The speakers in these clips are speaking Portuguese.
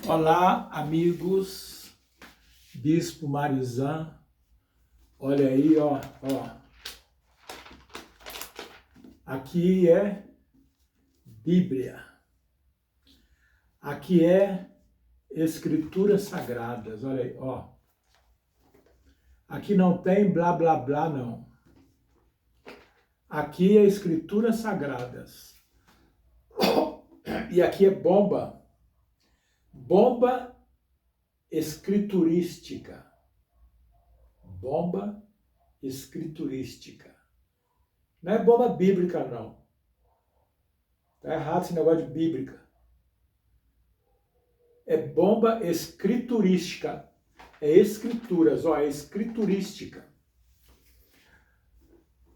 Olá, amigos, Bispo Mariozan, olha aí, ó. Aqui é Bíblia, aqui é Escrituras Sagradas, olha aí, ó. Aqui não tem blá, blá, blá, não. Aqui é Escrituras Sagradas. E aqui é bomba escriturística. Bomba escriturística. Não é bomba bíblica, não. Tá errado esse negócio de bíblica. É bomba escriturística. É escrituras, ó, é escriturística.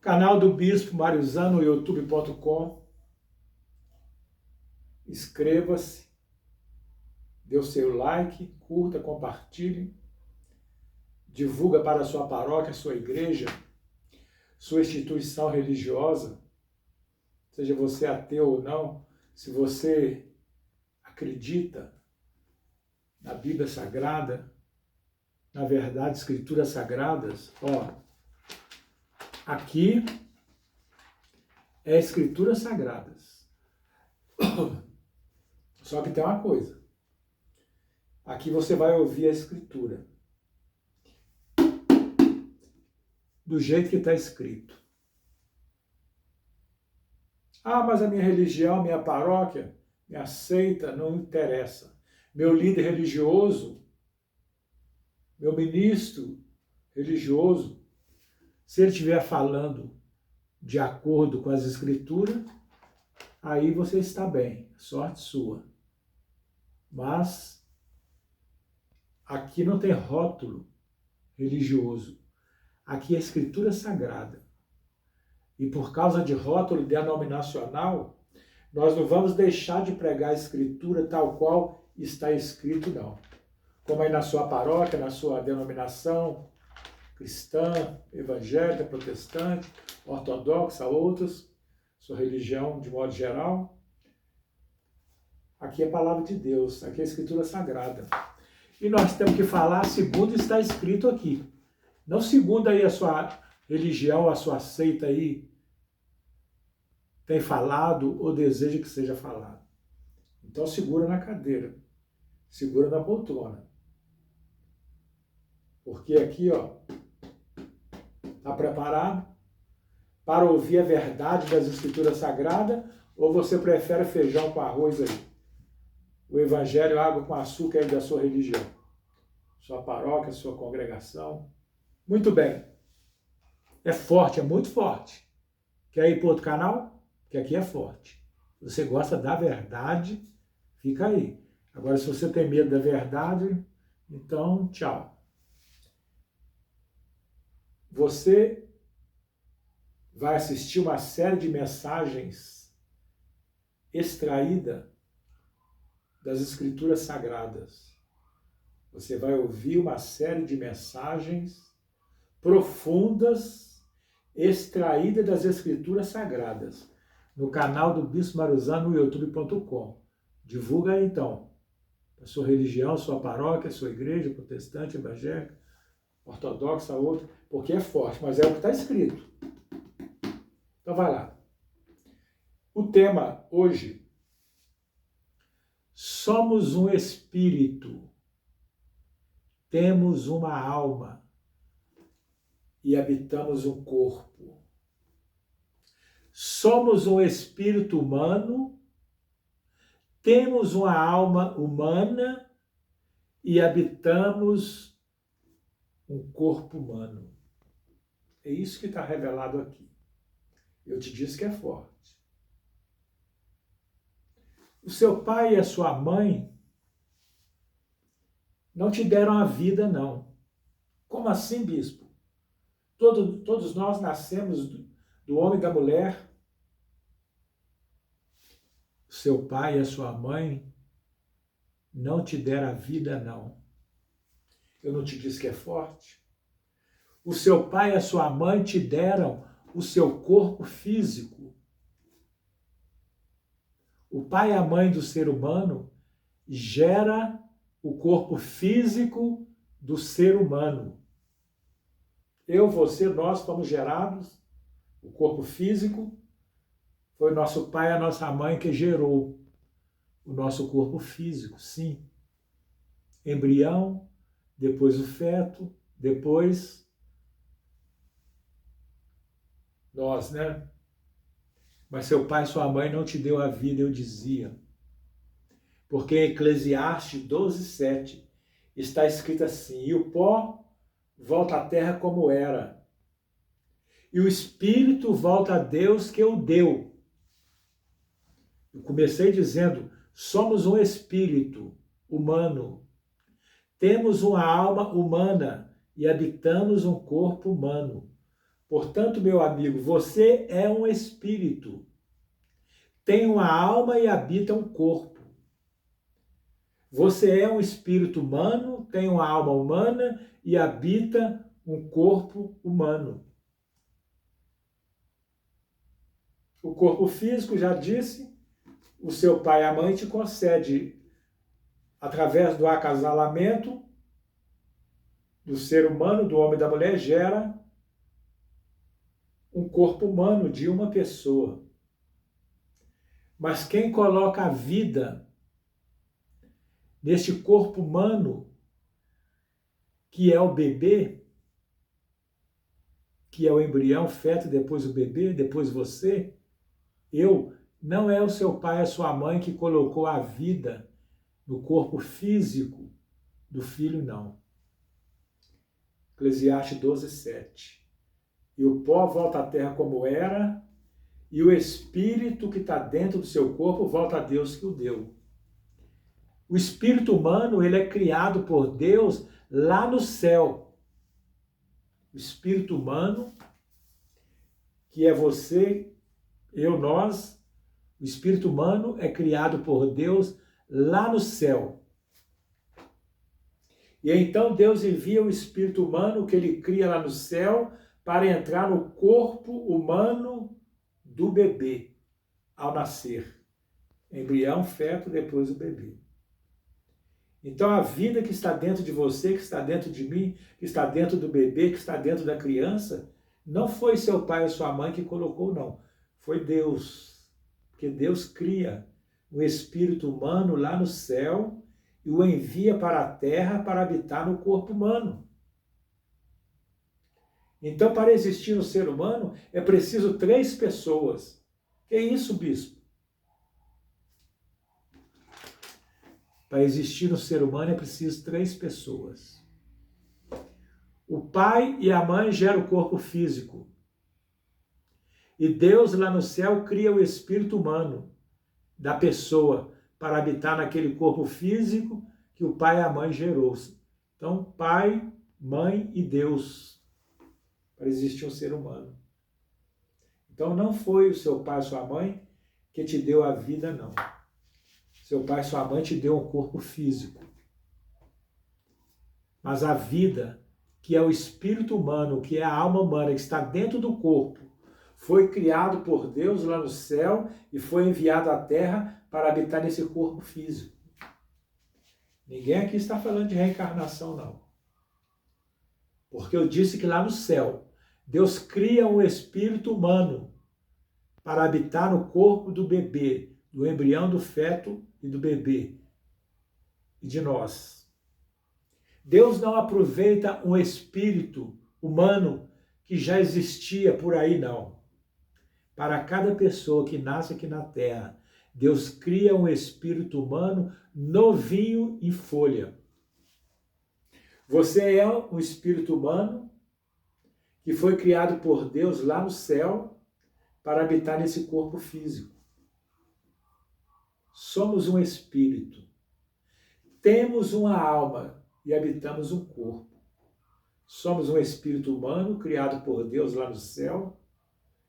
Canal do Bispo Mariozan no youtube.com. Inscreva-se. Dê o seu like, curta, compartilhe, divulga para a sua paróquia, sua igreja, sua instituição religiosa, seja você ateu ou não, se você acredita na Bíblia Sagrada, na verdade, Escrituras Sagradas, ó, aqui é Escrituras Sagradas. Só que tem uma coisa. Aqui você vai ouvir a Escritura do jeito que está escrito. Ah, mas a minha religião, minha paróquia, minha seita, não interessa. Meu líder religioso, meu ministro religioso, se ele estiver falando de acordo com as Escrituras, aí você está bem, sorte sua. Mas aqui não tem rótulo religioso. Aqui é Escritura Sagrada. E por causa de rótulo denominacional, nós não vamos deixar de pregar a Escritura tal qual está escrito, não. Como aí na sua paróquia, na sua denominação cristã, evangélica, protestante, ortodoxa, outras, sua religião de modo geral. Aqui é a palavra de Deus, aqui é a Escritura Sagrada. E nós temos que falar segundo está escrito aqui. Não segundo aí a sua religião, a sua seita aí tem falado ou deseja que seja falado. Então segura na cadeira, segura na poltrona. Porque aqui, ó, está preparado para ouvir a verdade das Escrituras Sagradas ou você prefere feijão com arroz aí? O evangelho, água com açúcar é da sua religião, sua paróquia, sua congregação. Muito bem. É forte, é muito forte. Quer ir para outro canal? Porque aqui é forte. Se você gosta da verdade, fica aí. Agora, se você tem medo da verdade, então, tchau. Você vai assistir uma série de mensagens extraídas das Escrituras Sagradas. Você vai ouvir uma série de mensagens profundas, extraídas das Escrituras Sagradas, no canal do Bispo Mariozan no youtube.com. Divulga aí, então, a sua religião, sua paróquia, sua igreja, protestante, evangélica, ortodoxa, outra, porque é forte, mas é o que está escrito. Então vai lá. O tema hoje: somos um espírito, temos uma alma e habitamos um corpo. Somos um espírito humano, temos uma alma humana e habitamos um corpo humano. É isso que está revelado aqui. Eu te disse que é forte. O seu pai e a sua mãe não te deram a vida, não. Como assim, bispo? Todos nós nascemos do homem e da mulher. O seu pai e a sua mãe não te deram a vida, não. Eu não te disse que é forte? O seu pai e a sua mãe te deram o seu corpo físico. O pai e a mãe do ser humano gera o corpo físico do ser humano. Eu, você, nós fomos gerados, o corpo físico, foi nosso pai e a nossa mãe que gerou o nosso corpo físico, sim. Embrião, depois o feto, depois nós, né? Mas seu pai e sua mãe não te deu a vida, eu dizia. Porque em Eclesiastes 12:7 está escrito assim: e o pó volta à terra como era, e o espírito volta a Deus que o deu. Eu comecei dizendo, somos um espírito humano, temos uma alma humana e habitamos um corpo humano. Portanto, meu amigo, você é um espírito, tem uma alma e habita um corpo. Você é um espírito humano, tem uma alma humana e habita um corpo humano. O corpo físico, já disse, o seu pai e a mãe te concede, através do acasalamento do ser humano, do homem e da mulher, gera um corpo humano de uma pessoa. Mas quem coloca a vida neste corpo humano, que é o bebê, que é o embrião, o feto, depois o bebê, depois você, não é o seu pai, a sua mãe que colocou a vida no corpo físico do filho, não. Eclesiastes 12:7. E o pó volta à terra como era, e o espírito que está dentro do seu corpo volta a Deus que o deu. O espírito humano, ele é criado por Deus lá no céu. O espírito humano, que é você, eu, nós, o espírito humano é criado por Deus lá no céu. E então Deus envia o espírito humano que ele cria lá no céu para entrar no corpo humano do bebê ao nascer. Embrião, feto, depois o bebê. Então a vida que está dentro de você, que está dentro de mim, que está dentro do bebê, que está dentro da criança, não foi seu pai ou sua mãe que colocou, não. Foi Deus. Porque Deus cria um espírito humano lá no céu e o envia para a terra para habitar no corpo humano. Então, para existir no ser humano, é preciso 3 pessoas. Que é isso, bispo? Para existir no ser humano é preciso 3 pessoas. O pai e a mãe geram o corpo físico. E Deus lá no céu cria o espírito humano da pessoa para habitar naquele corpo físico que o pai e a mãe gerou. Então, pai, mãe e Deus, para existir um ser humano. Então, não foi o seu pai e sua mãe que te deu a vida, não. Seu pai e sua mãe te deu um corpo físico. Mas a vida, que é o espírito humano, que é a alma humana, que está dentro do corpo, foi criado por Deus lá no céu e foi enviado à terra para habitar nesse corpo físico. Ninguém aqui está falando de reencarnação, não. Porque eu disse que lá no céu, Deus cria um espírito humano para habitar no corpo do bebê, do embrião, do feto e do bebê, e de nós. Deus não aproveita um espírito humano que já existia por aí, não. Para cada pessoa que nasce aqui na Terra, Deus cria um espírito humano novinho em folha. Você é um espírito humano que foi criado por Deus lá no céu para habitar nesse corpo físico. Somos um espírito. Temos uma alma e habitamos um corpo. Somos um espírito humano criado por Deus lá no céu,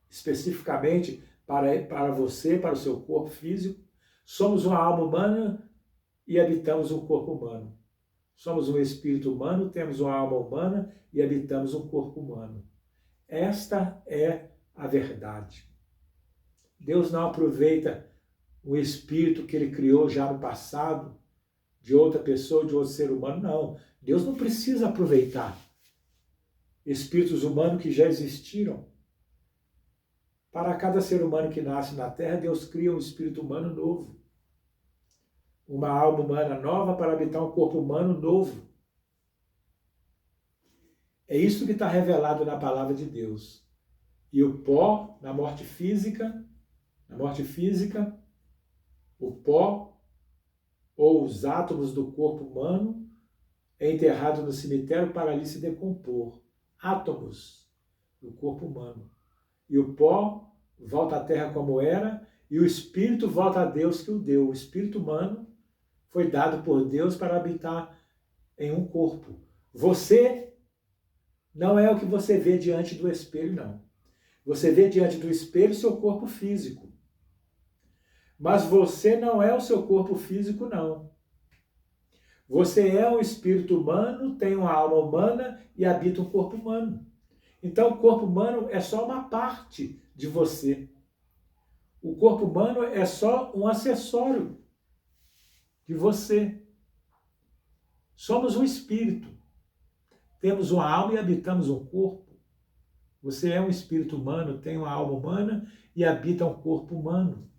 especificamente para você, para o seu corpo físico. Somos uma alma humana e habitamos um corpo humano. Somos um espírito humano, temos uma alma humana e habitamos um corpo humano. Esta é a verdade. Deus não aproveita o espírito que ele criou já no passado, de outra pessoa, de outro ser humano, não. Deus não precisa aproveitar espíritos humanos que já existiram. Para cada ser humano que nasce na Terra, Deus cria um espírito humano novo. Uma alma humana nova para habitar um corpo humano novo. É isso que está revelado na palavra de Deus. E o pó, na morte física, o pó ou os átomos do corpo humano é enterrado no cemitério para ali se decompor. Átomos do corpo humano. E o pó volta à terra como era, e o espírito volta a Deus que o deu. O espírito humano foi dado por Deus para habitar em um corpo. Você não é o que você vê diante do espelho, não. Você vê diante do espelho seu corpo físico. Mas você não é o seu corpo físico, não. Você é um espírito humano, tem uma alma humana e habita um corpo humano. Então, o corpo humano é só uma parte de você. O corpo humano é só um acessório de você. Somos um espírito. Temos uma alma e habitamos um corpo. Você é um espírito humano, tem uma alma humana e habita um corpo humano.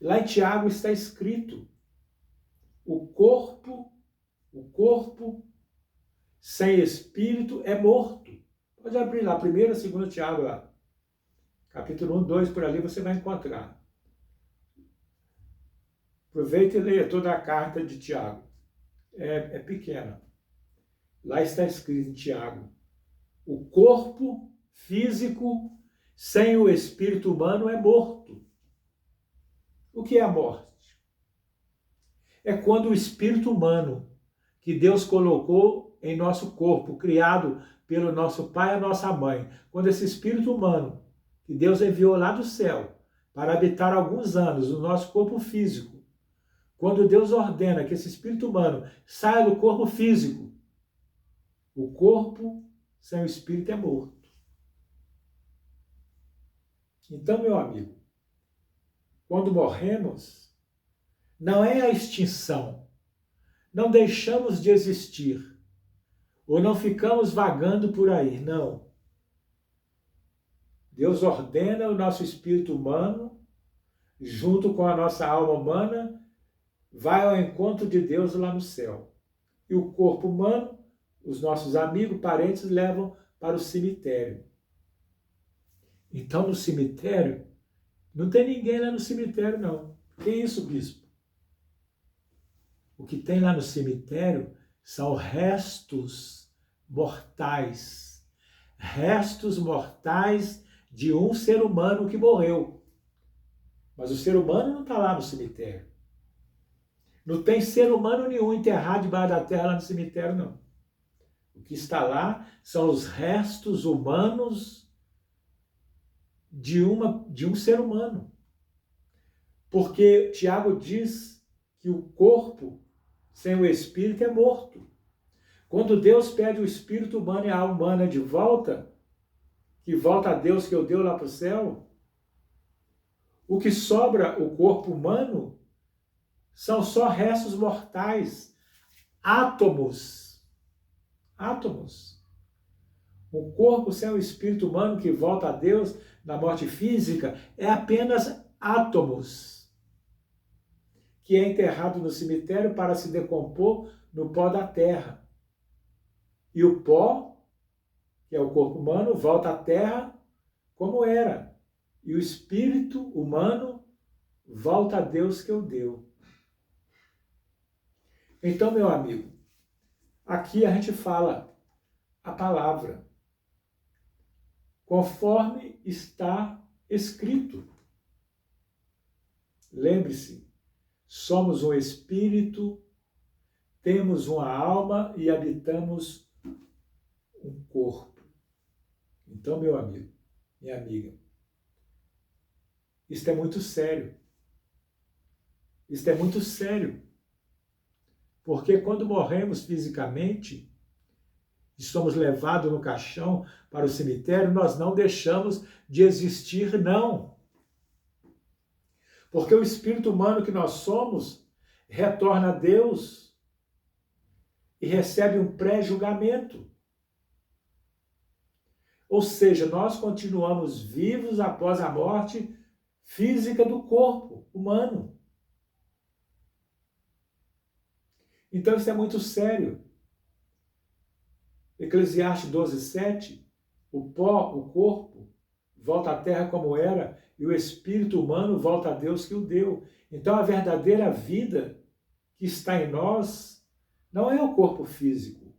Lá em Tiago está escrito: o corpo sem espírito é morto. Pode abrir lá, 1º e 2º Tiago lá. Capítulo 1, 2, por ali você vai encontrar. Aproveita e leia toda a carta de Tiago. É pequena. Lá está escrito em Tiago: o corpo físico sem o espírito humano é morto. O que é a morte? É quando o espírito humano que Deus colocou em nosso corpo, criado pelo nosso pai e a nossa mãe, quando esse espírito humano que Deus enviou lá do céu para habitar alguns anos no nosso corpo físico, quando Deus ordena que esse espírito humano saia do corpo físico, o corpo sem o espírito é morto. Então, meu amigo, quando morremos, não é a extinção, não deixamos de existir, ou não ficamos vagando por aí, não. Deus ordena o nosso espírito humano, junto com a nossa alma humana, vai ao encontro de Deus lá no céu. E o corpo humano, os nossos amigos, parentes, levam para o cemitério. Então, no cemitério, não tem ninguém lá no cemitério, não. Que isso, bispo? O que tem lá no cemitério são restos mortais. Restos mortais de um ser humano que morreu. Mas o ser humano não está lá no cemitério. Não tem ser humano nenhum enterrado debaixo da terra lá no cemitério, não. O que está lá são os restos humanos de um ser humano. Porque Tiago diz que o corpo sem o espírito é morto. Quando Deus pede o espírito humano e a alma humana de volta, que volta a Deus que eu deu lá para o céu, o que sobra, o corpo humano, são só restos mortais, átomos. Átomos. O corpo sem o espírito humano que volta a Deus na morte física é apenas átomos, que é enterrado no cemitério para se decompor no pó da terra. E o pó, que é o corpo humano, volta à terra como era. E o espírito humano volta a Deus que o deu. Então, meu amigo, aqui a gente fala a palavra conforme está escrito. Lembre-se, somos um espírito, temos uma alma e habitamos um corpo. Então, meu amigo, minha amiga, isto é muito sério. Isto é muito sério. Porque quando morremos fisicamente e somos levados no caixão para o cemitério, nós não deixamos de existir, não. Porque o espírito humano que nós somos retorna a Deus e recebe um pré-julgamento. Ou seja, nós continuamos vivos após a morte física do corpo humano. Então isso é muito sério. Eclesiastes 12:7, o pó, o corpo, volta à terra como era, e o espírito humano volta a Deus que o deu. Então a verdadeira vida que está em nós não é o corpo físico,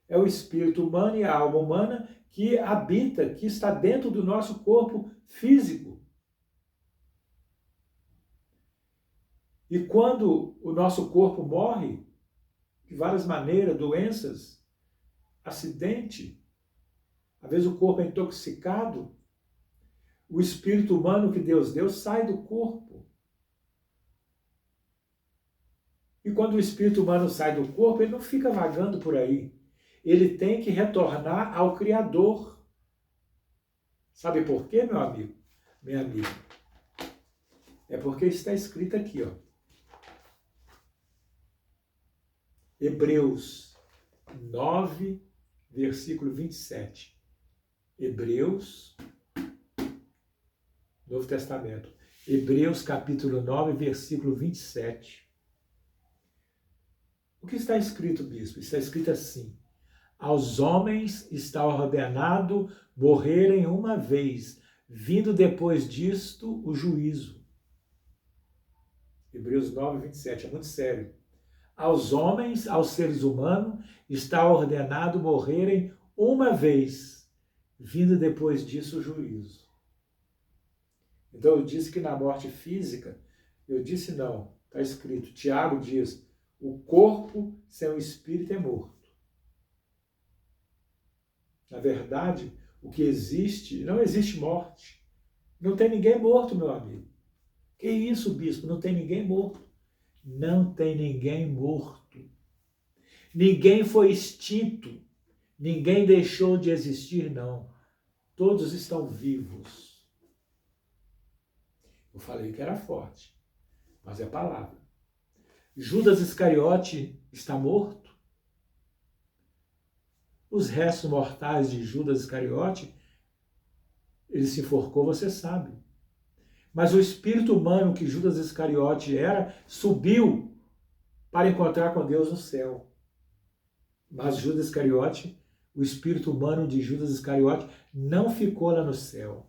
é o espírito humano e a alma humana que habita, que está dentro do nosso corpo físico. E quando o nosso corpo morre, de várias maneiras, doenças, acidente, às vezes o corpo é intoxicado, o espírito humano que Deus deu sai do corpo. E quando o espírito humano sai do corpo, ele não fica vagando por aí. Ele tem que retornar ao Criador. Sabe por quê, meu amigo? Minha amiga? É porque está escrito aqui, ó. Hebreus 9, versículo 27. Hebreus, Novo Testamento. Hebreus capítulo 9, versículo 27. O que está escrito, bispo? Está escrito assim: aos homens está ordenado morrerem uma vez, vindo depois disto o juízo. Hebreus 9, 27, é muito sério. Aos homens, aos seres humanos, está ordenado morrerem uma vez, vindo depois disso o juízo. Então eu disse que na morte física, eu disse não, está escrito, Tiago diz, o corpo sem o espírito é morto. Na verdade, o que existe, não existe morte. Não tem ninguém morto, meu amigo. Que isso, bispo? Não tem ninguém morto. Não tem ninguém morto. Ninguém foi extinto. Ninguém deixou de existir, não. Todos estão vivos. Eu falei que era forte, mas é palavra. Judas Iscariote está morto? Os restos mortais de Judas Iscariote, ele se enforcou, você sabe. Mas o espírito humano que Judas Iscariote era, subiu para encontrar com Deus no céu. Mas Judas Iscariote, o espírito humano de Judas Iscariote, não ficou lá no céu.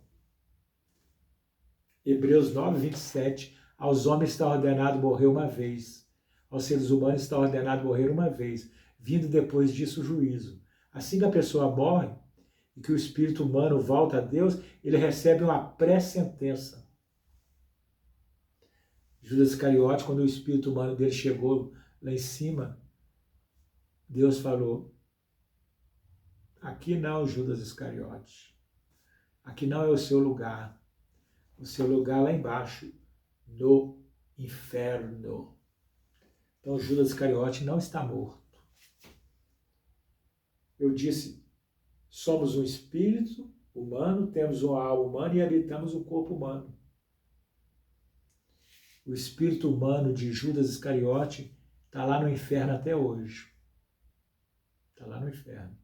Hebreus 9, 27, aos homens está ordenado morrer uma vez, aos seres humanos está ordenado morrer uma vez, vindo depois disso o juízo. Assim que a pessoa morre e que o espírito humano volta a Deus, ele recebe uma pré-sentença. Judas Iscariote, quando o espírito humano dele chegou lá em cima, Deus falou, aqui não, Judas Iscariote, aqui não é o seu lugar. O seu lugar lá embaixo, no inferno. Então Judas Iscariote não está morto. Eu disse, somos um espírito humano, temos uma alma humana e habitamos o corpo humano. O espírito humano de Judas Iscariote está lá no inferno até hoje. Está lá no inferno.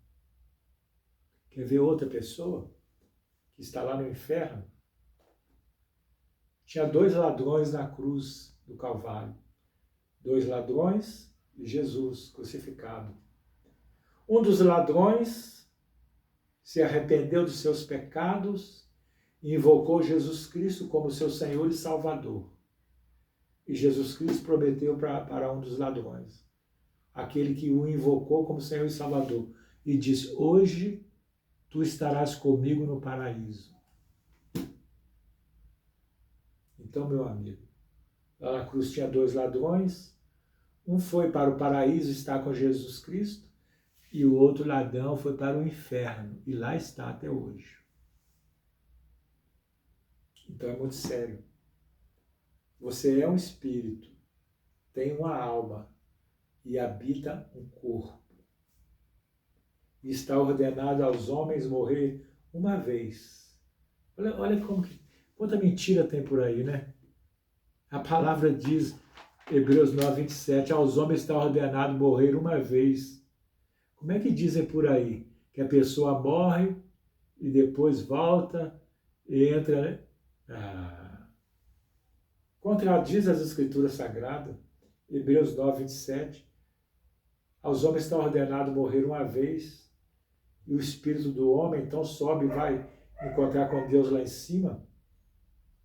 Quer ver outra pessoa que está lá no inferno? Tinha 2 ladrões na cruz do Calvário. 2 ladrões e Jesus crucificado. Um dos ladrões se arrependeu dos seus pecados e invocou Jesus Cristo como seu Senhor e Salvador. E Jesus Cristo prometeu para um dos ladrões, aquele que o invocou como Senhor e Salvador, e disse, hoje tu estarás comigo no paraíso. Então, meu amigo, lá na cruz tinha 2 ladrões, um foi para o paraíso estar com Jesus Cristo, e o outro ladrão foi para o inferno, e lá está até hoje. Então é muito sério. Você é um espírito, tem uma alma, e habita um corpo. E está ordenado aos homens morrer uma vez. Olha como que... Quanta mentira tem por aí, né? A palavra diz, Hebreus 9, 27. Aos homens está ordenado morrer uma vez. Como é que dizem por aí? Que a pessoa morre e depois volta e entra, né? Contradiz as Escrituras Sagradas. Hebreus 9, 27. Aos homens está ordenado morrer uma vez, e o espírito do homem então sobe e vai encontrar com Deus lá em cima.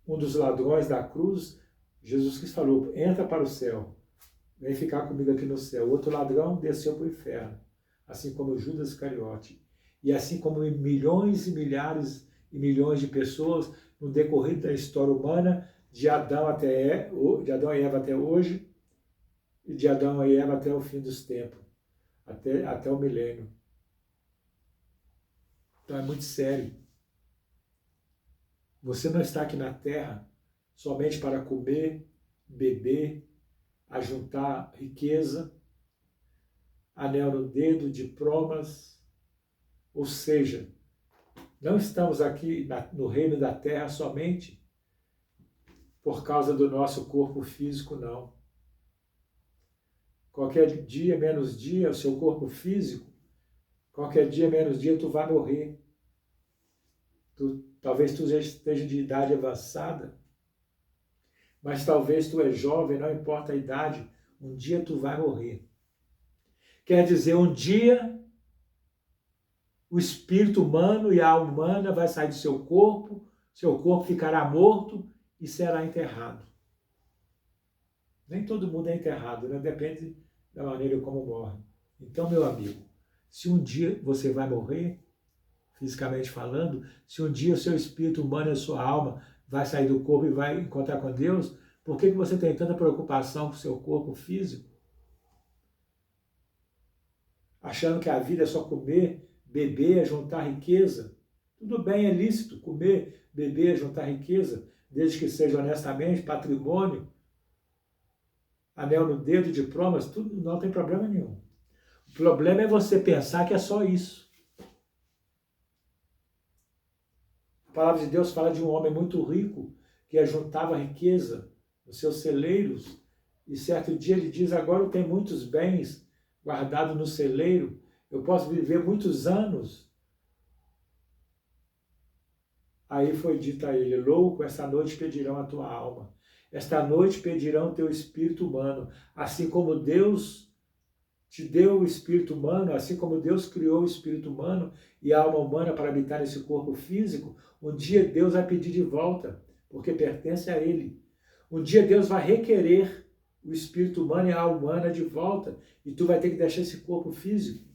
Um dos ladrões da cruz, Jesus Cristo falou, entra para o céu, vem ficar comigo aqui no céu. O outro ladrão desceu para o inferno, assim como Judas Iscariote. E assim como milhões e milhares e milhões de pessoas no decorrer da história humana, de Adão e Eva até hoje, e de Adão e Eva até o fim dos tempos, até o milênio. Então é muito sério. Você não está aqui na Terra somente para comer, beber, ajuntar riqueza, anel no dedo, diplomas, ou seja, não estamos aqui no reino da Terra somente por causa do nosso corpo físico, não. Qualquer dia, menos dia, o seu corpo físico, qualquer dia, menos dia, tu vai morrer. Talvez tu já esteja de idade avançada, mas talvez tu é jovem, não importa a idade, um dia tu vai morrer. Quer dizer, um dia o espírito humano e a alma humana vai sair do seu corpo ficará morto e será enterrado. Nem todo mundo é enterrado, né? Depende da maneira como morre. Então, meu amigo, se um dia você vai morrer, fisicamente falando, se um dia o seu espírito humano e a sua alma vai sair do corpo e vai encontrar com Deus, por que você tem tanta preocupação com o seu corpo físico? Achando que a vida é só comer, beber, juntar riqueza. Tudo bem, é lícito comer, beber, juntar riqueza, desde que seja honestamente, patrimônio, anel no dedo, diplomas, tudo não tem problema nenhum. O problema é você pensar que é só isso. A palavra de Deus fala de um homem muito rico que ajuntava riqueza nos seus celeiros e certo dia ele diz, agora eu tenho muitos bens guardados no celeiro, eu posso viver muitos anos. Aí foi dito a ele, louco, esta noite pedirão a tua alma. Esta noite pedirão o teu espírito humano. Assim como Deus te deu o espírito humano, assim como Deus criou o espírito humano e a alma humana para habitar nesse corpo físico, um dia Deus vai pedir de volta, porque pertence a Ele. Um dia Deus vai requerer o espírito humano e a alma humana de volta, e tu vai ter que deixar esse corpo físico.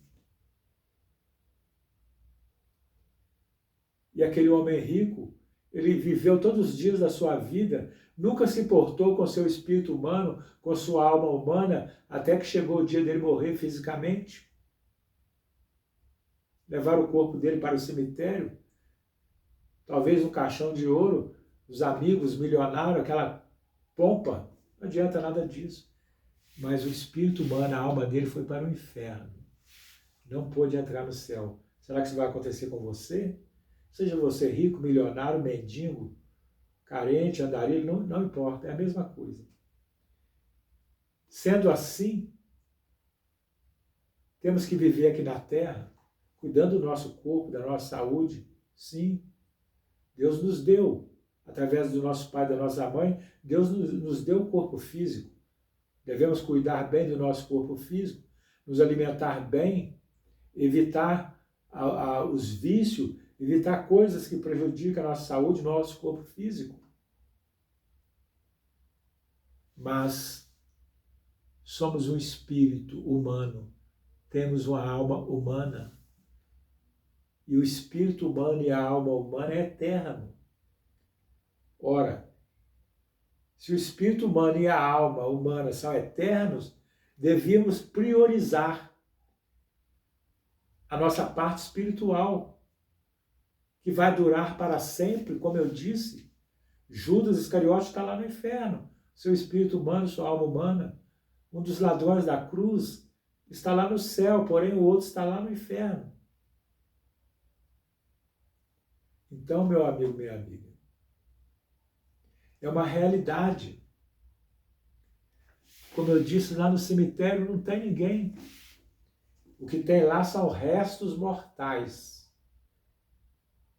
E aquele homem rico, ele viveu todos os dias da sua vida, nunca se importou com seu espírito humano, com sua alma humana, até que chegou o dia dele morrer fisicamente. Levaram o corpo dele para o cemitério, talvez um caixão de ouro, os amigos milionários, aquela pompa, não adianta nada disso. Mas o espírito humano, a alma dele foi para o inferno. Não pôde entrar no céu. Será que isso vai acontecer com você? Seja você rico, milionário, mendigo, carente, andarilho, não importa, é a mesma coisa. Sendo assim, temos que viver aqui na Terra, cuidando do nosso corpo, da nossa saúde. Sim, Deus nos deu, através do nosso pai e da nossa mãe, Deus nos deu o corpo físico. Devemos cuidar bem do nosso corpo físico, nos alimentar bem, evitar os vícios, evitar coisas que prejudicam a nossa saúde, nosso corpo físico. Mas somos um espírito humano, temos uma alma humana. E o espírito humano e a alma humana é eterno. Ora, se o espírito humano e a alma humana são eternos, devíamos priorizar a nossa parte espiritual, que vai durar para sempre, como eu disse. Judas Iscariote está lá no inferno, seu espírito humano, sua alma humana. Um dos ladrões da cruz está lá no céu, porém o outro está lá no inferno. Então, meu amigo, minha amiga, é uma realidade. Como eu disse, lá no cemitério não tem ninguém. O que tem lá são restos mortais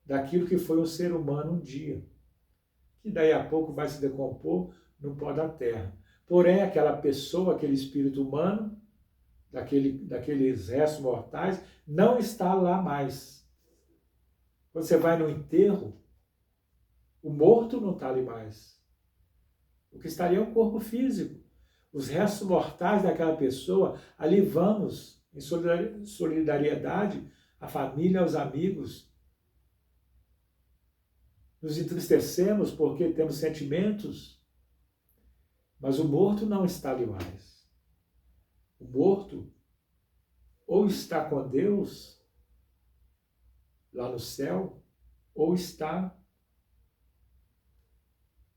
daquilo que foi um ser humano um dia, que daí a pouco vai se decompor no pó da terra. Porém, aquela pessoa, aquele espírito humano, daqueles restos mortais, não está lá mais. Quando você vai no enterro, o morto não está ali mais. O que estaria é o corpo físico. Os restos mortais daquela pessoa, ali vamos, em solidariedade, à família, aos amigos. Nos entristecemos porque temos sentimentos, mas o morto não está ali mais. O morto ou está com Deus, lá no céu, ou está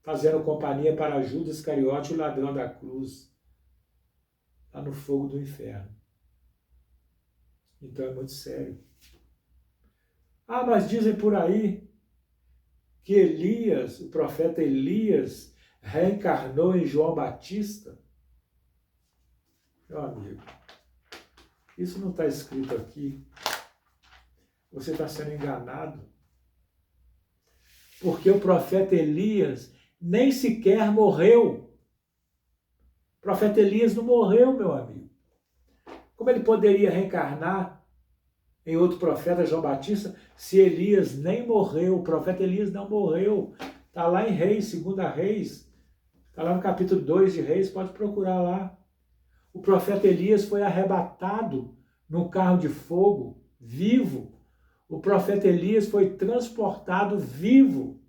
fazendo companhia para Judas Iscariote, o ladrão da cruz, lá no fogo do inferno. Então é muito sério. Ah, mas dizem por aí que Elias, o profeta Elias, reencarnou em João Batista. Meu amigo, isso não está escrito aqui. Você está sendo enganado. Porque o profeta Elias nem sequer morreu. O profeta Elias não morreu, meu amigo. Como ele poderia reencarnar em outro profeta, João Batista, se Elias nem morreu? O profeta Elias não morreu. Está lá em Reis, 2 Reis. Está lá no capítulo 2 de Reis, pode procurar lá. O profeta Elias foi arrebatado num carro de fogo, vivo. O profeta Elias foi transportado vivo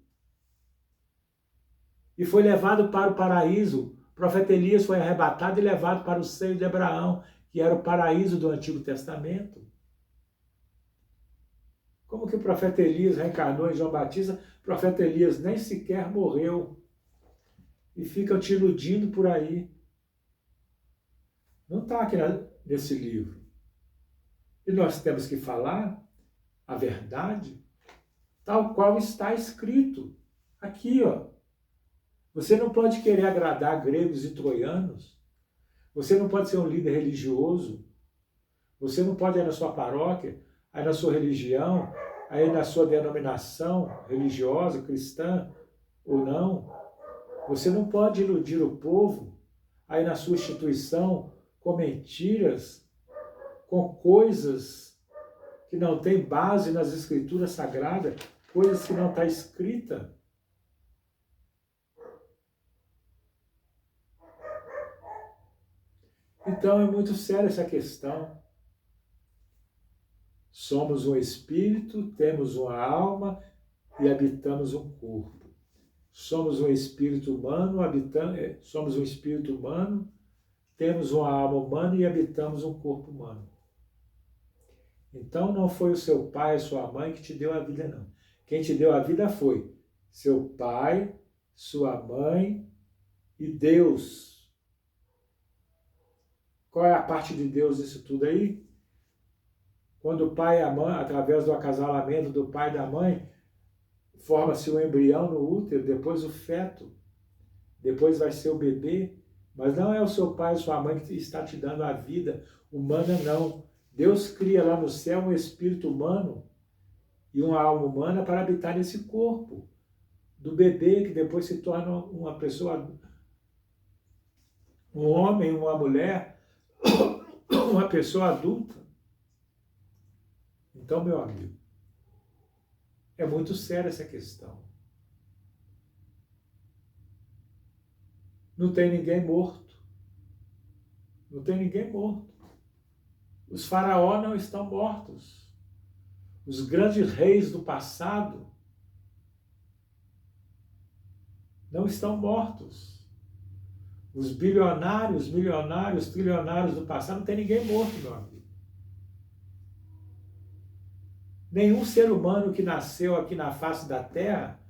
e foi levado para o paraíso. O profeta Elias foi arrebatado e levado para o seio de Abraão, que era o paraíso do Antigo Testamento. Como que o profeta Elias reencarnou em João Batista? O profeta Elias nem sequer morreu. E ficam te iludindo por aí. Não está aqui nesse livro. E nós temos que falar a verdade tal qual está escrito. Aqui, ó. Você não pode querer agradar gregos e troianos. Você não pode ser um líder religioso. Você não pode ir na sua paróquia, aí na sua religião, aí na sua denominação religiosa, cristã ou não. Você não pode iludir o povo aí na sua instituição com mentiras, com coisas que não têm base nas escrituras sagradas, coisas que não está escrita. Então é muito séria essa questão. Somos um espírito, temos uma alma e habitamos um corpo. Somos um espírito humano, somos um espírito humano, temos uma alma humana e habitamos um corpo humano. Então não foi o seu pai, sua mãe que te deu a vida, não. Quem te deu a vida foi seu pai, sua mãe e Deus. Qual é a parte de Deus nisso tudo aí? Quando o pai e a mãe, através do acasalamento do pai e da mãe, forma-se o embrião no útero, depois o feto, depois vai ser o bebê, mas não é o seu pai e sua mãe que está te dando a vida humana, não. Deus cria lá no céu um espírito humano e uma alma humana para habitar nesse corpo do bebê, que depois se torna uma pessoa, um homem, uma mulher, uma pessoa adulta. Então, meu amigo, é muito séria essa questão. Não tem ninguém morto. Não tem ninguém morto. Os faraós não estão mortos. Os grandes reis do passado não estão mortos. Os bilionários, milionários, trilionários do passado, não tem ninguém morto, meu amigo. Nenhum ser humano que nasceu aqui na face da Terra,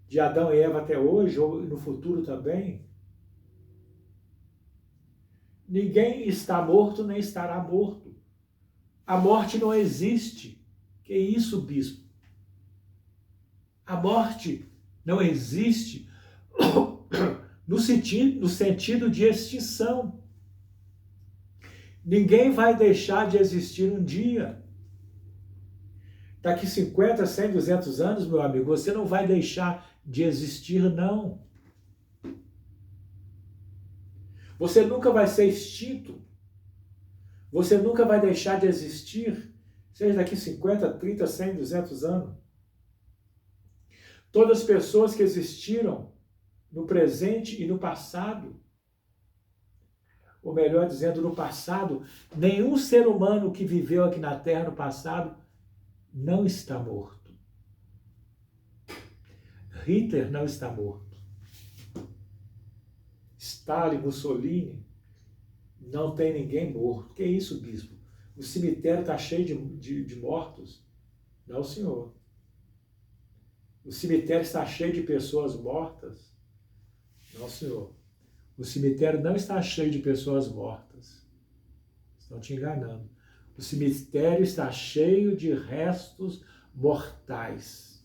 de Adão e Eva até hoje, ou no futuro também, ninguém está morto nem estará morto. A morte não existe. Que isso, bispo? A morte não existe no sentido de extinção. Ninguém vai deixar de existir um dia. Daqui 50, 100, 200 anos, meu amigo, você não vai deixar de existir, não. Você nunca vai ser extinto. Você nunca vai deixar de existir, seja daqui 50, 30, 100, 200 anos. Todas as pessoas que existiram no presente e no passado, ou melhor dizendo, no passado, nenhum ser humano que viveu aqui na Terra no passado não está morto. Hitler não está morto. Stalin, Mussolini, não tem ninguém morto. Que isso, bispo? O cemitério está cheio de mortos? Não, senhor. O cemitério está cheio de pessoas mortas? Não, senhor. O cemitério não está cheio de pessoas mortas. Estão te enganando. O cemitério está cheio de restos mortais.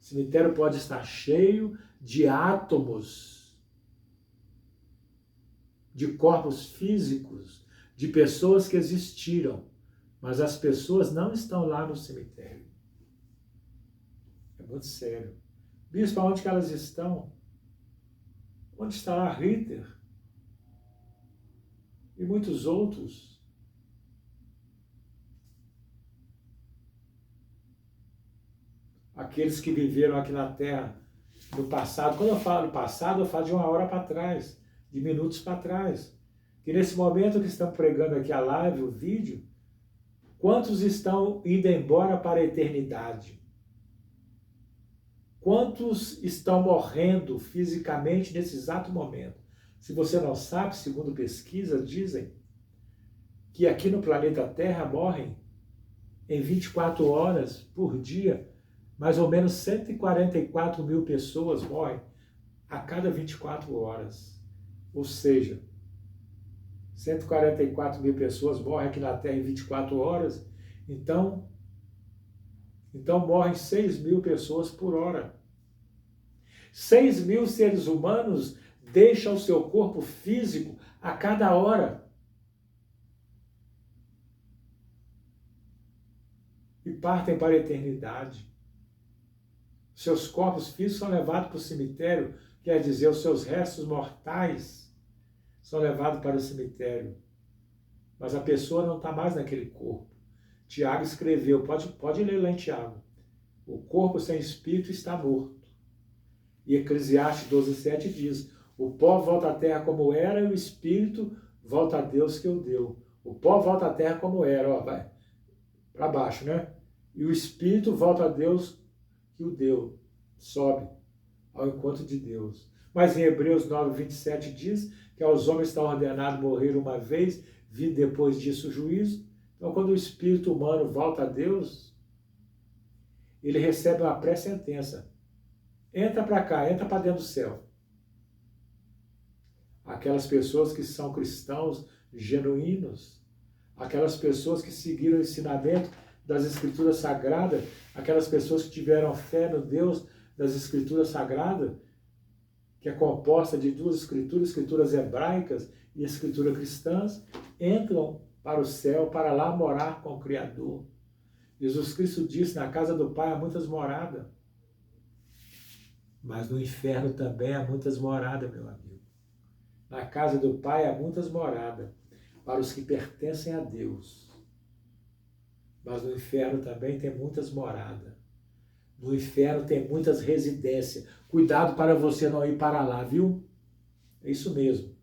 O cemitério pode estar cheio de átomos, de corpos físicos, de pessoas que existiram, mas as pessoas não estão lá no cemitério. É muito sério. Bispo, onde que elas estão? Onde estará Hitler? E muitos outros? Aqueles que viveram aqui na Terra no passado. Quando eu falo passado, eu falo de uma hora para trás, de minutos para trás. E nesse momento que estamos pregando aqui a live, o vídeo, quantos estão indo embora para a eternidade? Quantos estão morrendo fisicamente nesse exato momento? Se você não sabe, segundo pesquisas, dizem que aqui no planeta Terra morrem em 24 horas por dia, mais ou menos 144 mil pessoas morrem a cada 24 horas. Ou seja, 144 mil pessoas morrem aqui na Terra em 24 horas, então morrem 6 mil pessoas por hora. 6 mil seres humanos deixam o seu corpo físico a cada hora. E partem para a eternidade. Seus corpos físicos são levados para o cemitério, quer dizer, os seus restos mortais são levados para o cemitério. Mas a pessoa não está mais naquele corpo. Tiago escreveu, pode ler lá em Tiago, o corpo sem espírito está morto. E Eclesiastes 12:7 diz, o pó volta à terra como era e o espírito volta a Deus que o deu. O pó volta à terra como era, ó, vai para baixo, né? E o espírito volta a Deus que o deu, sobe ao encontro de Deus. Mas em Hebreus 9:27 diz que aos homens está ordenado morrer uma vez, vir depois disso o juízo. Então, quando o espírito humano volta a Deus, ele recebe uma pré-sentença. Entra para cá, entra para dentro do céu. Aquelas pessoas que são cristãos genuínos, aquelas pessoas que seguiram o ensinamento das Escrituras Sagradas, aquelas pessoas que tiveram fé no Deus das Escrituras Sagradas, que é composta de duas escrituras, escrituras hebraicas e escrituras cristãs, entram para o céu, para lá morar com o Criador. Jesus Cristo disse, na casa do Pai há muitas moradas, mas no inferno também há muitas moradas, meu amigo. Na casa do Pai há muitas moradas para os que pertencem a Deus. Mas no inferno também tem muitas moradas. No inferno tem muitas residências. Cuidado para você não ir para lá, viu? É isso mesmo.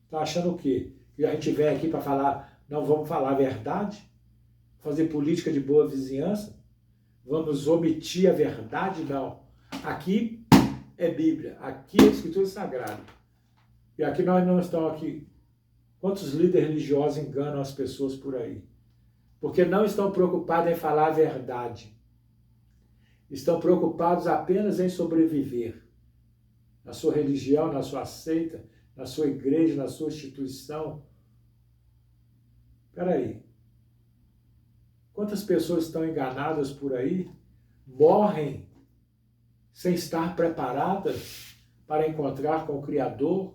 Tá achando o quê? Que a gente vem aqui para falar, não vamos falar a verdade? Fazer política de boa vizinhança? Vamos omitir a verdade? Não. Aqui é Bíblia, aqui é Escritura Sagrada. E aqui nós não estamos aqui. Quantos líderes religiosos enganam as pessoas por aí? Porque não estão preocupados em falar a verdade. Estão preocupados apenas em sobreviver. Na sua religião, na sua seita, na sua igreja, na sua instituição. Espera aí. Quantas pessoas estão enganadas por aí? Morrem sem estar preparadas para encontrar com o Criador,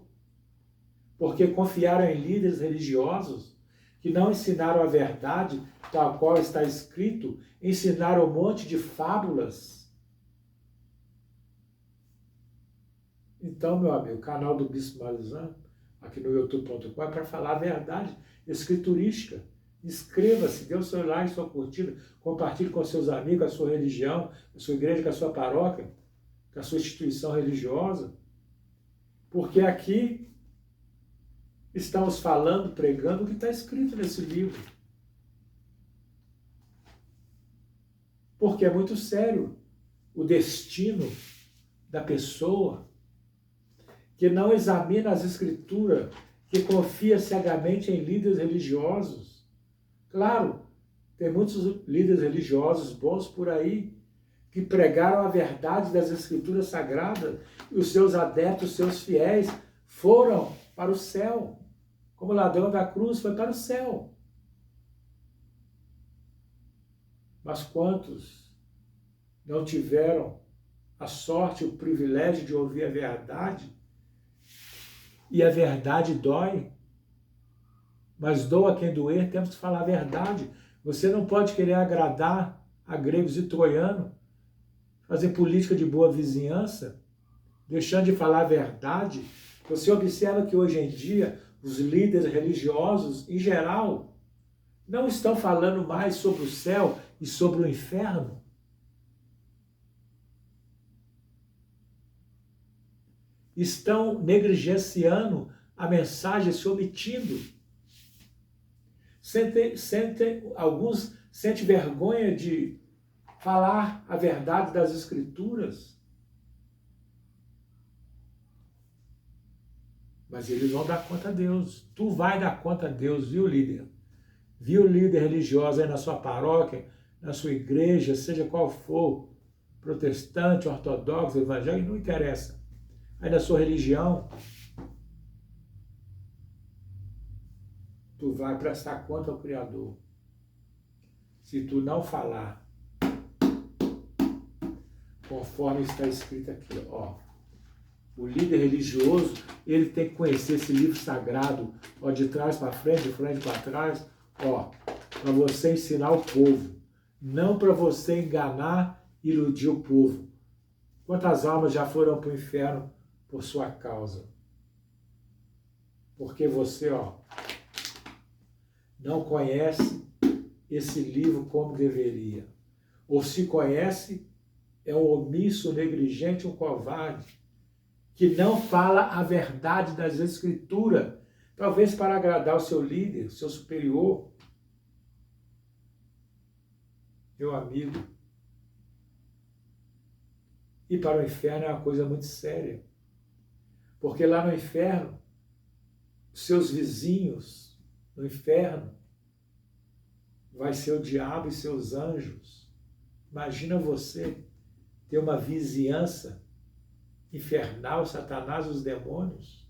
porque confiaram em líderes religiosos que não ensinaram a verdade, tal qual está escrito, ensinaram um monte de fábulas. Então, meu amigo, o canal do Bispo Marizano, aqui no youtube.com, é para falar a verdade escriturística. Inscreva-se, dê o seu like, sua curtida, compartilhe com seus amigos a sua religião, a sua igreja, com a sua paróquia, com a sua instituição religiosa, porque aqui estamos falando, pregando o que está escrito nesse livro. Porque é muito sério o destino da pessoa que não examina as Escrituras, que confia cegamente em líderes religiosos. Claro, tem muitos líderes religiosos bons por aí, que pregaram a verdade das Escrituras Sagradas, e os seus adeptos, seus fiéis, foram para o céu. Como o ladrão da cruz foi para o céu. Mas quantos não tiveram a sorte, o privilégio de ouvir a verdade? E a verdade dói. Mas doa quem doer, temos que falar a verdade. Você não pode querer agradar a gregos e troianos, fazer política de boa vizinhança, deixando de falar a verdade. Você observa que hoje em dia os líderes religiosos, em geral, não estão falando mais sobre o céu e sobre o inferno. Estão negligenciando a mensagem, se omitindo. Alguns sentem vergonha de falar a verdade das Escrituras. Mas eles vão dar conta a Deus. Tu vai dar conta a Deus, viu, líder? Viu, líder religioso aí na sua paróquia, na sua igreja, seja qual for, protestante, ortodoxo, evangélico, não interessa. Aí na sua religião, tu vai prestar conta ao Criador. Se tu não falar conforme está escrito aqui, ó. O líder religioso, ele tem que conhecer esse livro sagrado, ó, de trás para frente, de frente para trás, ó, para você ensinar o povo, não para você enganar e iludir o povo. Quantas almas já foram para o inferno por sua causa? Porque você, ó, não conhece esse livro como deveria. Ou se conhece, é um omisso, negligente, um covarde, que não fala a verdade das Escrituras, talvez para agradar o seu líder, o seu superior. Meu amigo, ir para o inferno é uma coisa muito séria, porque lá no inferno, seus vizinhos no inferno vai ser o diabo e seus anjos. Imagina você ter uma vizinhança infernal, Satanás e os demônios.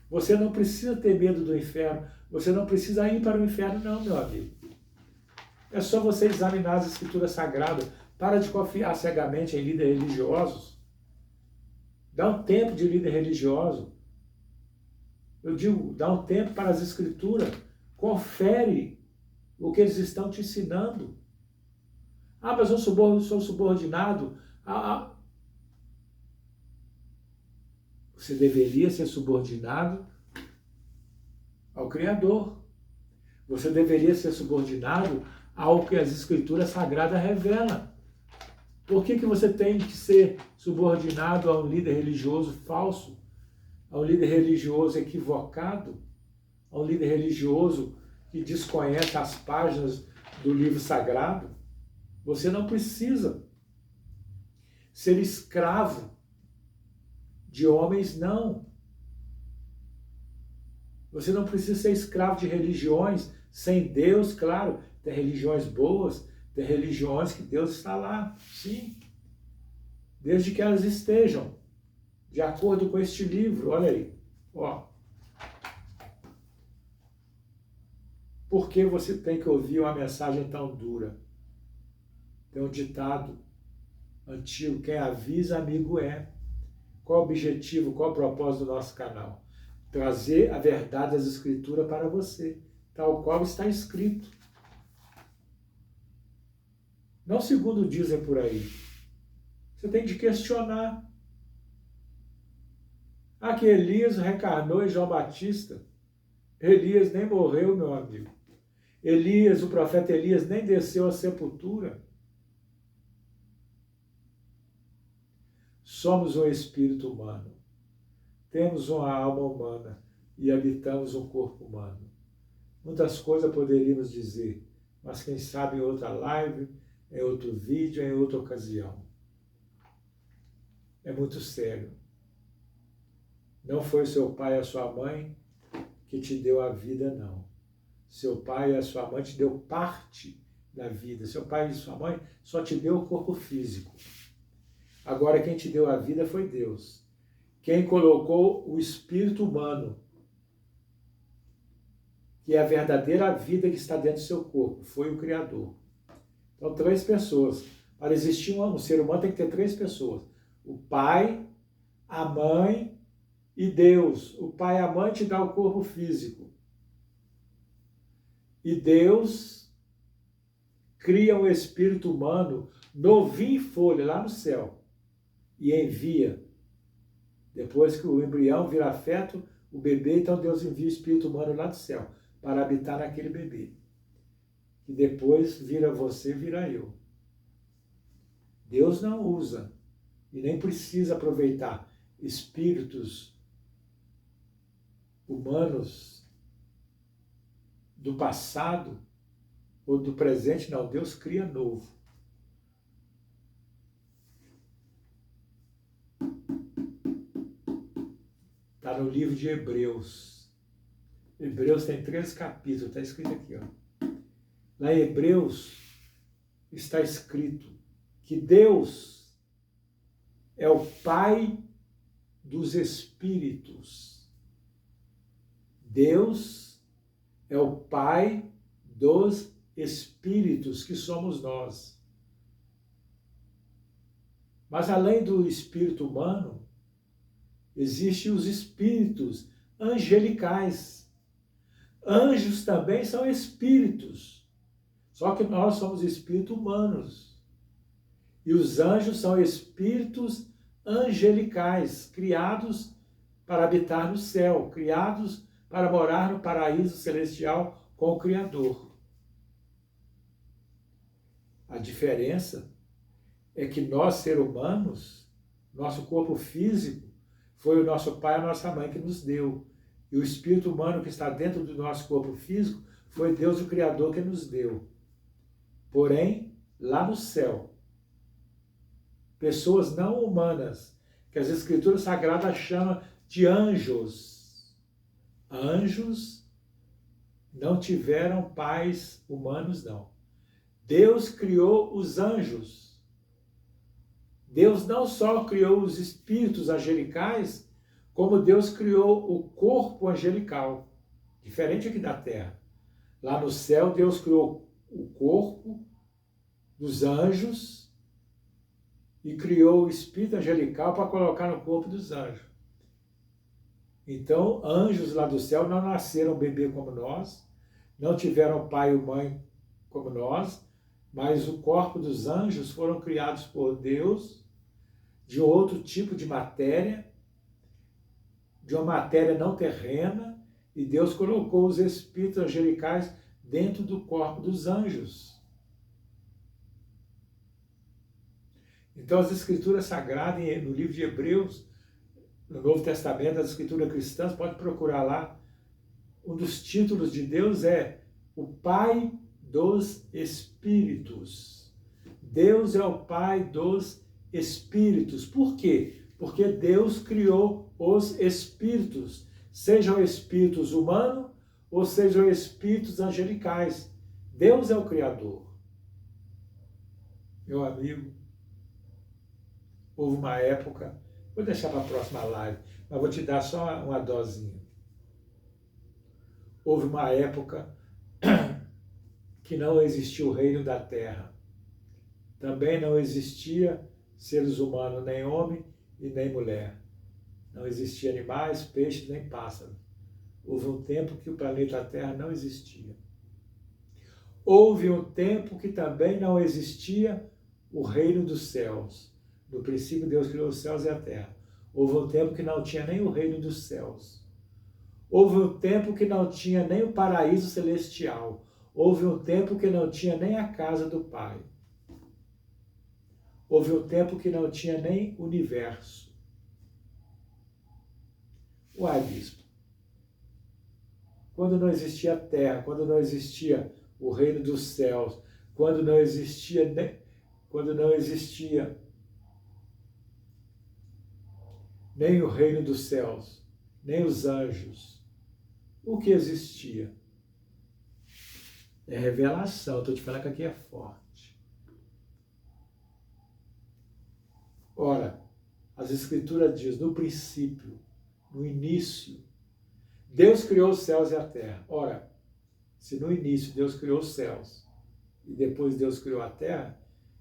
Você não precisa ter medo do inferno, você não precisa ir para o inferno não, meu amigo. É só você examinar as Escrituras Sagradas. Para de confiar cegamente em líderes religiosos. Dá um tempo de líder religioso. Eu digo, dá um tempo para as Escrituras. Confere o que eles estão te ensinando. Ah, mas eu sou subordinado. Você deveria ser subordinado ao Criador. Você deveria ser subordinado ao que as Escrituras Sagradas revelam. Por que você tem que ser subordinado a um líder religioso falso, a um líder religioso equivocado, a um líder religioso que desconhece as páginas do livro sagrado? Você não precisa ser escravo de homens, não. Você não precisa ser escravo de religiões sem Deus, claro. Tem religiões boas, tem religiões que Deus está lá, sim. Desde que elas estejam de acordo com este livro, olha aí, ó. Por que você tem que ouvir uma mensagem tão dura? Tem um ditado antigo, quem avisa, amigo é. Qual o objetivo, qual o propósito do nosso canal? Trazer a verdade das Escrituras para você, tal qual está escrito. Não segundo dizem por aí. Você tem de questionar. Ah, que Elias reencarnou em João Batista. Elias nem morreu, meu amigo. Elias, o profeta Elias, nem desceu à sepultura. Somos um espírito humano. Temos uma alma humana e habitamos um corpo humano. Muitas coisas poderíamos dizer, mas quem sabe em outra live, em outro vídeo, em outra ocasião. É muito sério. Não foi seu pai e a sua mãe que te deu a vida, não. Seu pai e a sua mãe te deu parte da vida. Seu pai e sua mãe só te deu o corpo físico. Agora quem te deu a vida foi Deus. Quem colocou o espírito humano, que é a verdadeira vida que está dentro do seu corpo, foi o Criador. Então, 3 pessoas. Para existir um ser humano tem que ter 3 pessoas. O pai, a mãe e Deus. O pai e a mãe te dão o corpo físico. E Deus cria um espírito humano novinho em folha, lá no céu, e envia. Depois que o embrião vira feto, o bebê, então Deus envia o espírito humano lá do céu, para habitar naquele bebê. E depois vira você, vira eu. Deus não usa e nem precisa aproveitar espíritos humanos do passado ou do presente, não. Deus cria novo. Está no livro de Hebreus. Hebreus tem 13 capítulos, está escrito aqui, ó. Lá em Hebreus está escrito que Deus é o Pai dos Espíritos. Deus é o Pai dos Espíritos, que somos nós. Mas além do espírito humano, existem os espíritos angelicais. Anjos também são espíritos, só que nós somos espíritos humanos. E os anjos são espíritos angelicais, criados para habitar no céu, criados para morar no paraíso celestial com o Criador. A diferença é que nós, seres humanos, nosso corpo físico, foi o nosso pai e a nossa mãe que nos deu. E o espírito humano que está dentro do nosso corpo físico foi Deus, o Criador, que nos deu. Porém, lá no céu, pessoas não humanas, que as Escrituras Sagradas chamam de anjos. Anjos não tiveram pais humanos, não. Deus criou os anjos. Deus não só criou os espíritos angelicais, como Deus criou o corpo angelical, diferente aqui da terra. Lá no céu, Deus criou o corpo dos anjos e criou o espírito angelical para colocar no corpo dos anjos. Então, anjos lá do céu não nasceram bebê como nós, não tiveram pai ou mãe como nós, mas o corpo dos anjos foram criados por Deus de outro tipo de matéria, de uma matéria não terrena, e Deus colocou os espíritos angelicais dentro do corpo dos anjos. Então, as Escrituras Sagradas, no livro de Hebreus, no Novo Testamento, as Escrituras cristãs, pode procurar lá, um dos títulos de Deus é o Pai dos Espíritos. Deus é o Pai dos Espíritos. Por quê? Porque Deus criou os espíritos, sejam espíritos humanos ou sejam espíritos angelicais. Deus é o Criador. Meu amigo, houve uma época, vou deixar para a próxima live, mas vou te dar só uma dosinha. Houve uma época que não existia o reino da terra. Também não existia seres humanos, nem homem e nem mulher. Não existiam animais, peixes nem pássaros. Houve um tempo que o planeta Terra não existia. Houve um tempo que também não existia o reino dos céus. No princípio, Deus criou os céus e a terra. Houve um tempo que não tinha nem o reino dos céus. Houve um tempo que não tinha nem o paraíso celestial. Houve um tempo que não tinha nem a casa do Pai. Houve um tempo que não tinha nem universo. Uai, bispo, quando não existia a terra, quando não existia o reino dos céus, quando não existia nem o reino dos céus, nem os anjos, o que existia? É revelação, estou te falando que aqui é forte. Ora, as Escrituras dizem, no princípio, no início, Deus criou os céus e a terra. Ora, se no início Deus criou os céus e depois Deus criou a terra,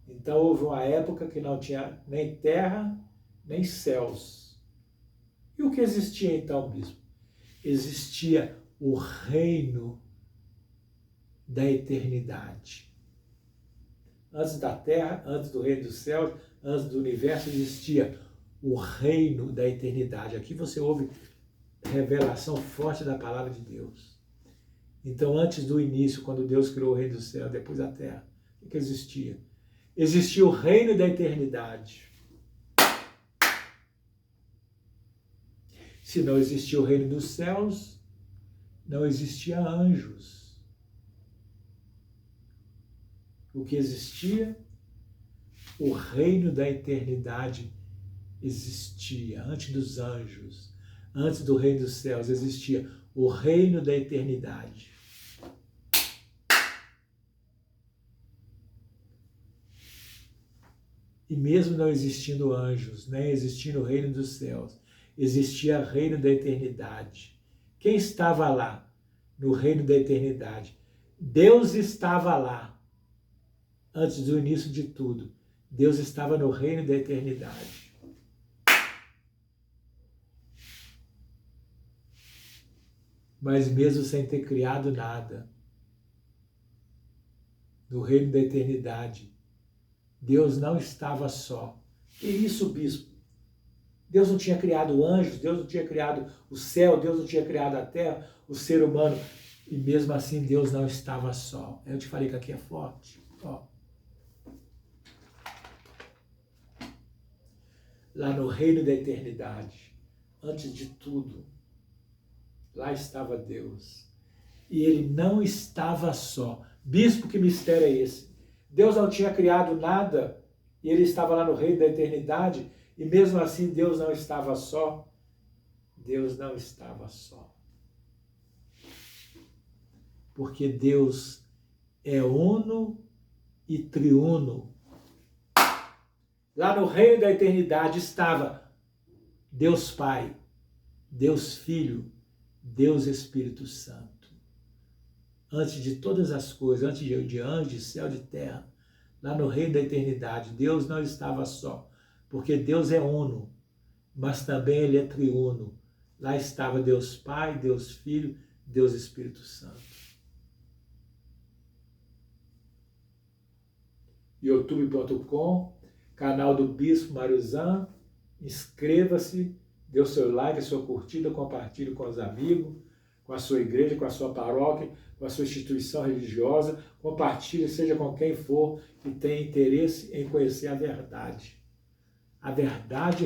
então houve uma época que não tinha nem terra, nem céus. E o que existia então, bispo? Existia o reino da eternidade. Antes da terra, antes do reino dos céus, antes do universo, existia o reino da eternidade. Aqui você ouve revelação forte da palavra de Deus. Então, antes do início, quando Deus criou o reino do céu, depois da terra, o que existia? Existia o reino da eternidade. Se não existia o reino dos céus, não existia anjos. O que existia? O reino da eternidade existia. Antes dos anjos, antes do reino dos céus, existia o reino da eternidade. E mesmo não existindo anjos, nem existindo o reino dos céus, existia o reino da eternidade. Quem estava lá no reino da eternidade? Deus estava lá antes do início de tudo. Deus estava no reino da eternidade. Mas mesmo sem ter criado nada, no reino da eternidade, Deus não estava só. Que isso, bispo? Deus não tinha criado anjos, Deus não tinha criado o céu, Deus não tinha criado a terra, o ser humano, e mesmo assim Deus não estava só. Eu te falei que aqui é forte. Ó. Lá no reino da eternidade, antes de tudo, lá estava Deus. E ele não estava só. Bispo, que mistério é esse? Deus não tinha criado nada e ele estava lá no reino da eternidade e mesmo assim Deus não estava só. Deus não estava só. Porque Deus é uno e triuno. Lá no reino da eternidade estava Deus Pai, Deus Filho, Deus Espírito Santo. Antes de todas as coisas, antes de anjo, de céu, de terra, lá no reino da eternidade, Deus não estava só, porque Deus é uno, mas também Ele é triuno. Lá estava Deus Pai, Deus Filho, Deus Espírito Santo. youtube.com, canal do Bispo Mariozan, inscreva-se, dê o seu like, a sua curtida, compartilhe com os amigos, com a sua igreja, com a sua paróquia, com a sua instituição religiosa, compartilhe, seja com quem for que tenha interesse em conhecer a verdade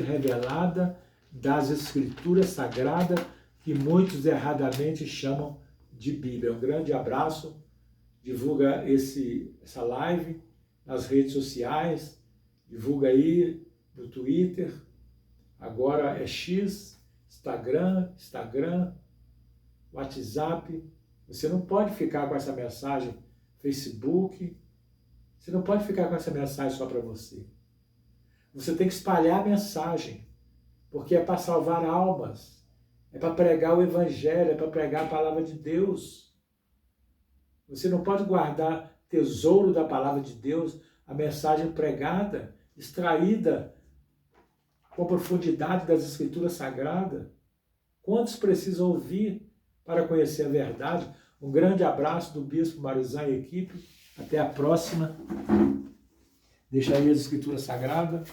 revelada das Escrituras Sagradas, que muitos erradamente chamam de Bíblia. Um grande abraço, divulga essa live nas redes sociais, divulga aí no Twitter, agora é X, Instagram, WhatsApp. Você não pode ficar com essa mensagem, Facebook, você não pode ficar com essa mensagem só para você. Você tem que espalhar a mensagem, porque é para salvar almas, é para pregar o Evangelho, é para pregar a palavra de Deus. Você não pode guardar tesouro da palavra de Deus, a mensagem pregada, extraída com a profundidade das Escrituras Sagradas? Quantos precisam ouvir para conhecer a verdade? Um grande abraço do Bispo Marizan e equipe. Até a próxima. Deixa aí as Escrituras Sagradas.